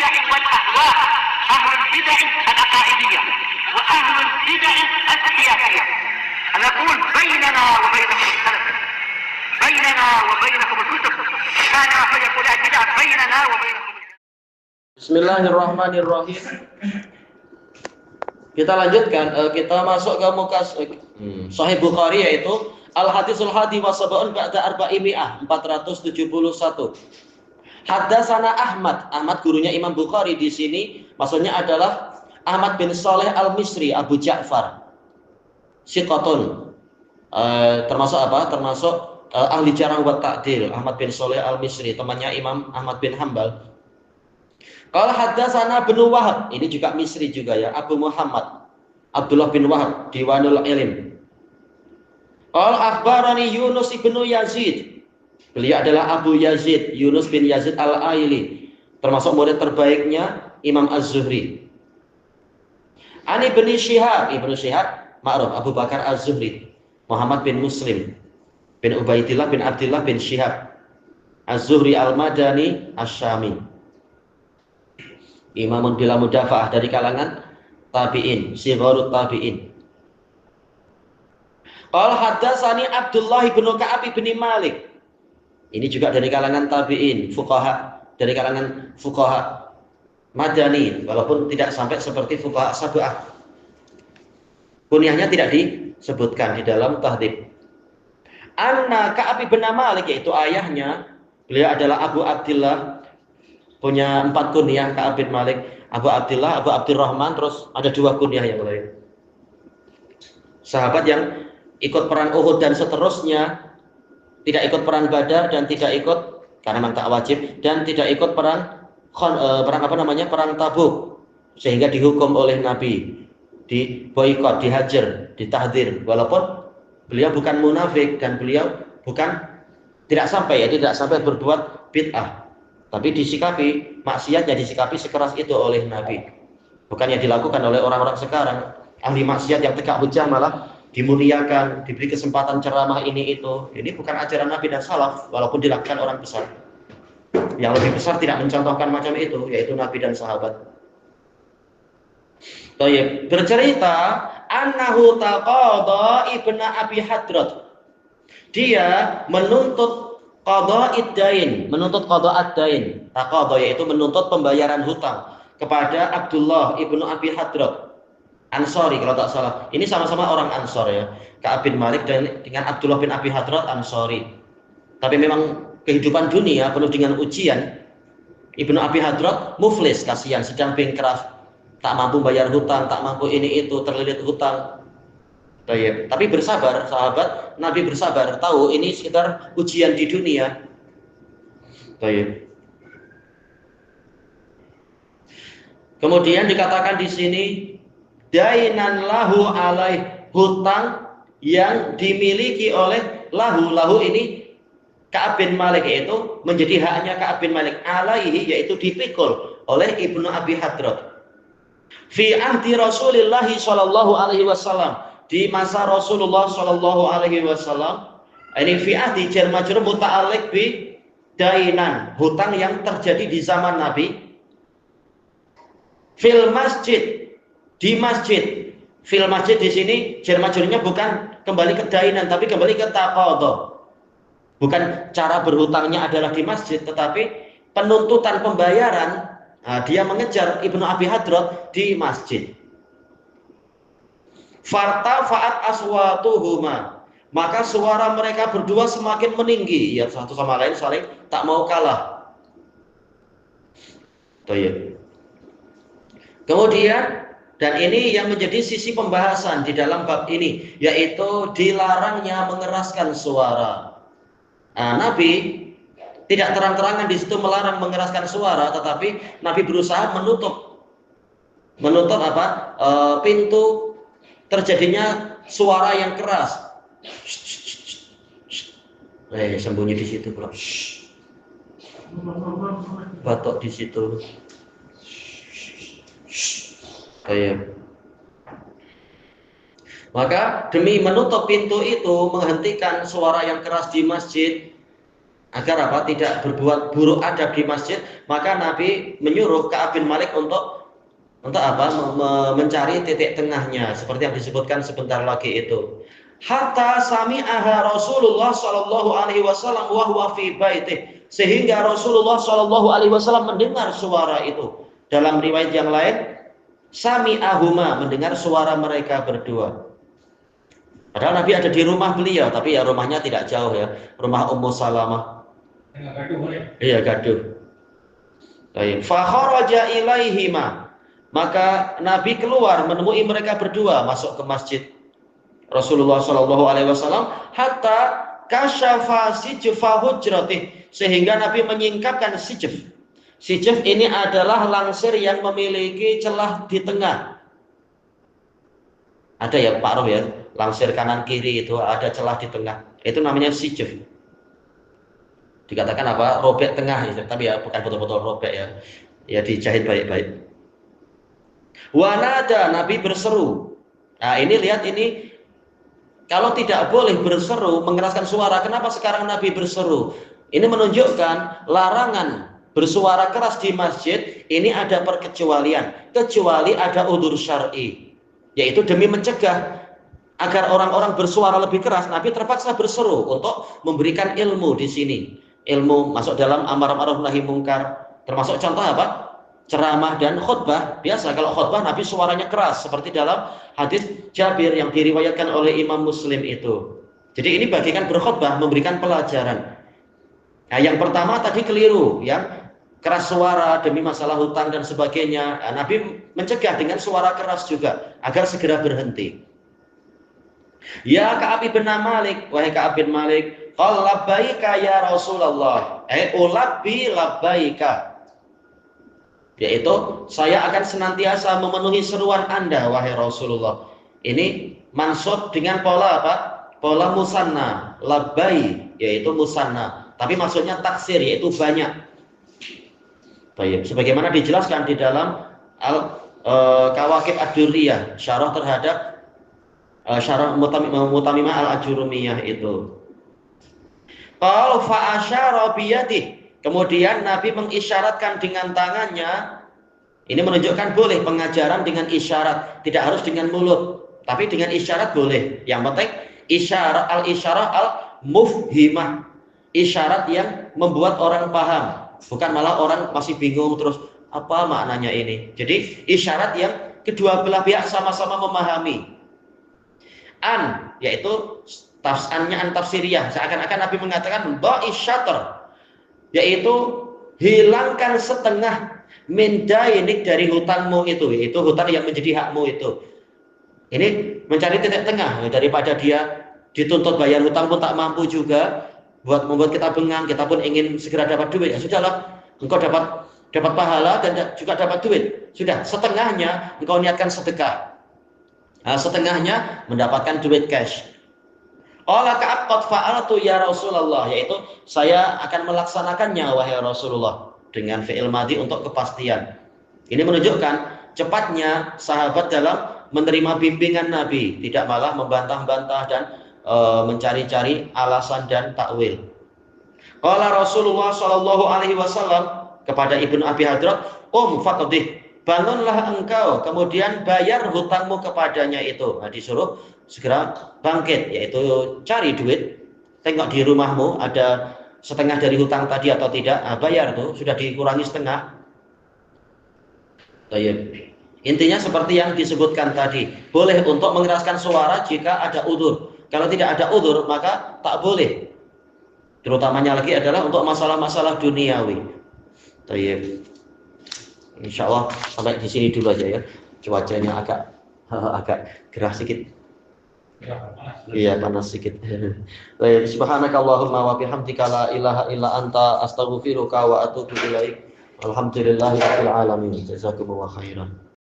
البدع والأهواء، أهل البدع العقائدية وأهل البدع السياسية. نقول بيننا وبينكم السلف، بيننا وبينكم الكتب، كان فيقول البدع بيننا وبينكم. Bismillahirrahmanirrahim. Kita lanjutkan, kita masuk ke mukas Sahih Bukhari, yaitu Al-Hadisul Hadi wa Sab'un ba'da arba'imi'ah, 471. Haddatsana Ahmad. Ahmad gurunya Imam Bukhari di sini maksudnya adalah Ahmad bin Saleh Al-Misri Abu Ja'far. Siqatun. Termasuk apa? Termasuk ahli jarh wa ta'dil. Ahmad bin Saleh Al-Misri, temannya Imam Ahmad bin Hambal. Qala haddatsana Ibnu Wahab, ini juga Misri juga ya, Abu Muhammad Abdullah bin Wahab, Diwanul Ilm. Qala akhbarani Yunus ibnu Yazid. Beliau adalah Abu Yazid, Yunus bin Yazid Al-Aili, termasuk murid terbaiknya Imam Az-Zuhri. Ani bin Syihab, Ibnu Syihab ma'ruf Abu Bakar Az-Zuhri, Muhammad bin Muslim bin Ubaidillah bin Abdullah bin Syihab Az-Zuhri Al-Madani Asy-Syami. Imamun bila mudafa'ah, dari kalangan tabi'in, sigharut tabi'in. Qala haddatsani Abdullah bin Ka'ab bin Malik. Ini juga dari kalangan tabi'in, fuqaha, dari kalangan fuqaha Madani, walaupun tidak sampai seperti fuqaha Sab'ah. Kunyahnya tidak disebutkan di dalam tahdhib. Anna Ka'ab bin Malik, yaitu ayahnya, beliau adalah Abu Abdillah, punya 4 kunyah Ka'ab bin Malik, Abu Abdillah, Abu Abdurrahman, terus ada 2 kunyah yang lain. Sahabat yang ikut perang Uhud dan seterusnya, tidak ikut perang Badar dan tidak ikut karena memang tak wajib, dan tidak ikut perang perang Tabuk, sehingga dihukum oleh Nabi, diboikot, dihajar, ditahdzir, walaupun beliau bukan munafik dan beliau tidak sampai berbuat bid'ah. Tapi disikapi, maksiatnya disikapi sekeras itu oleh Nabi. Bukan yang dilakukan oleh orang-orang sekarang. Ahli maksiat yang tegak hujah malah dimuliakan, diberi kesempatan ceramah ini itu. Ini bukan ajaran Nabi dan salaf, walaupun dilakukan orang besar. Yang lebih besar tidak mencontohkan macam itu, yaitu Nabi dan sahabat. Baik, bercerita annahu taqadha ibnu Abi Hadrat. Dia menuntut qadha id-dain, menuntut qadha ad-dain. Taqadha yaitu menuntut pembayaran hutang kepada Abdullah ibnu Abi Hadrat Ansori kalau tak salah. Ini sama-sama orang Ansor ya, Ka'ab bin Malik dengan Abdullah bin Abi Hadrat Ansori. Tapi memang kehidupan dunia penuh dengan ujian. Ibnu Abi Hadrat muflis, kasihan, sedang bengkraf, tak mampu bayar hutang, tak mampu ini itu, terlilit hutang. Baik. Tapi bersabar, sahabat Nabi bersabar, tahu ini sekitar ujian di dunia. Baik. Kemudian dikatakan di sini dainan lahu alaih, hutang yang dimiliki oleh lahu ini Ka'ab bin Malik, yaitu menjadi haknya Ka'ab bin Malik, alaihi yaitu dipikul oleh Ibnu Abi Hadrat fi ahdi Rasulillah sallallahu alaihi wasallam, di masa Rasulullah sallallahu alaihi wasallam. Ini fi ahdi jar majrur muta'alliq bi dainan, hutang yang terjadi di zaman Nabi. Fil masjid, di masjid. Fil masjid di sini jar majrurnya bukan kembali ke dainan tapi kembali ke taqadha. Bukan cara berhutangnya adalah di masjid, tetapi penuntutan pembayaran, dia mengejar Ibnu Abi Hadrat di masjid. Fartafa'at aswatuhuma, maka suara mereka berdua semakin meninggi, ya, satu sama lain saling tak mau kalah. Baik. Kemudian, dan ini yang menjadi sisi pembahasan di dalam bab ini, yaitu dilarangnya mengeraskan suara. Nabi tidak terang-terangan di situ melarang mengeraskan suara, tetapi Nabi berusaha menutup pintu terjadinya suara yang keras. Sembunyi di situ, bro. Batok di situ. Maka demi menutup pintu itu, menghentikan suara yang keras di masjid, agar apa? Tidak berbuat buruk adab di masjid, maka Nabi menyuruh Ka'ab bin Malik untuk apa? Mencari titik tengahnya, seperti yang disebutkan sebentar lagi itu. Hatta sami'aha Rasulullah sallallahu alaihi wasallam wa huwa fi baitih, sehingga Rasulullah sallallahu alaihi wasallam mendengar suara itu. Dalam riwayat yang lain, sami'ahuma, mendengar suara mereka berdua. Padahal Nabi ada di rumah beliau, tapi ya rumahnya tidak jauh ya, rumah Ummu Salamah. Iya, gaduh. Baik. Fa kharaja ilaihima, maka Nabi keluar menemui mereka berdua masuk ke masjid. Rasulullah Shallallahu Alaihi Wasallam hatta kasyafa sijfa hujratih, sehingga Nabi menyingkapkan sijf. Sijf ini adalah langsir yang memiliki celah di tengah. Ada ya Pak Rom ya, langsir kanan kiri itu ada celah di tengah. Itu namanya sijf. Dikatakan apa? Robek tengah, ya. Tapi ya bukan betul-betul robek ya. Ya dijahit baik-baik. Wanada, Nabi berseru. Nah ini lihat ini. Kalau tidak boleh berseru, mengeraskan suara, kenapa sekarang Nabi berseru? Ini menunjukkan larangan bersuara keras di masjid, ini ada perkecualian. Kecuali ada udzur syar'i, yaitu demi mencegah agar orang-orang bersuara lebih keras, Nabi terpaksa berseru untuk memberikan ilmu di sini. Ilmu masuk dalam amar ma'ruf nahi mungkar, termasuk contoh apa? Ceramah dan khutbah. Biasa kalau khutbah Nabi suaranya keras, seperti dalam hadis Jabir yang diriwayatkan oleh Imam Muslim itu. Jadi ini bagikan berkhutbah, memberikan pelajaran. Nah, yang pertama tadi keliru, yang keras suara demi masalah hutang dan sebagainya. Nah, Nabi mencegah dengan suara keras juga agar segera berhenti. Ya Ka'ab bin Malik, wahai Ka'ab bin Malik, qul labbaika ya Rasulullah. Ulabbi labbaika. Yaitu saya akan senantiasa memenuhi seruan Anda wahai Rasulullah. Ini mansub dengan pola apa? Pola musanna, labbai, yaitu musanna. Tapi maksudnya taksir, yaitu banyak. Baik, sebagaimana dijelaskan di dalam Kawakib Ad-Durriyah, syarah terhadap syarah Mutamimah Al-Ajurumiyah itu. Qala fa asyara biyadihi. Kemudian Nabi mengisyaratkan dengan tangannya. Ini menunjukkan boleh pengajaran dengan isyarat, tidak harus dengan mulut, tapi dengan isyarat boleh. Yang penting isyarat al-isyarah al-mufhimah, isyarat yang membuat orang paham, bukan malah orang masih bingung terus apa maknanya ini. Jadi isyarat yang kedua belah pihak sama-sama memahami. An, yaitu tafsannya an tafsiriyah, seakan-akan Nabi mengatakan dha'ish syatr, yaitu hilangkan setengah min dainik dari hutangmu itu, yaitu hutang yang menjadi hakmu itu. Ini mencari titik tengah, daripada dia dituntut bayar hutang pun tak mampu juga, membuat kita bengang, kita pun ingin segera dapat duit. Ya sudahlah, engkau dapat pahala dan juga dapat duit. Sudah, setengahnya engkau niatkan sedekah. Nah, setengahnya mendapatkan duit cash. Qala Ka'ab qad fa'altu ya Rasulullah, yaitu saya akan melaksanakannya wahai Rasulullah, dengan fi'il madhi untuk kepastian. Ini menunjukkan cepatnya sahabat dalam menerima bimbingan Nabi, tidak malah membantah-bantah dan mencari-cari alasan dan takwil. Qala Rasulullah sallallahu alaihi wasallam kepada Ibnu Abi Hadrat, faqdih, bangunlah engkau kemudian bayar hutangmu kepadanya itu. Nah, disuruh segera bangkit, yaitu cari duit, tengok di rumahmu ada setengah dari hutang tadi atau tidak. Nah, bayar tuh, sudah dikurangi setengah. Intinya seperti yang disebutkan tadi, boleh untuk mengeraskan suara jika ada udzur. Kalau tidak ada udzur maka tak boleh. Terutamanya lagi adalah untuk masalah-masalah duniawi. Insyaallah sampai di sini dulu aja ya. Cuacanya agak gerah sedikit. Iya, panas sedikit. Subhanakallahumma wa bihamdika la ilaha illa anta astaghfiruka wa atubu ilaik. Alhamdulillahirabbil alamin. Jazakumullahu khairan.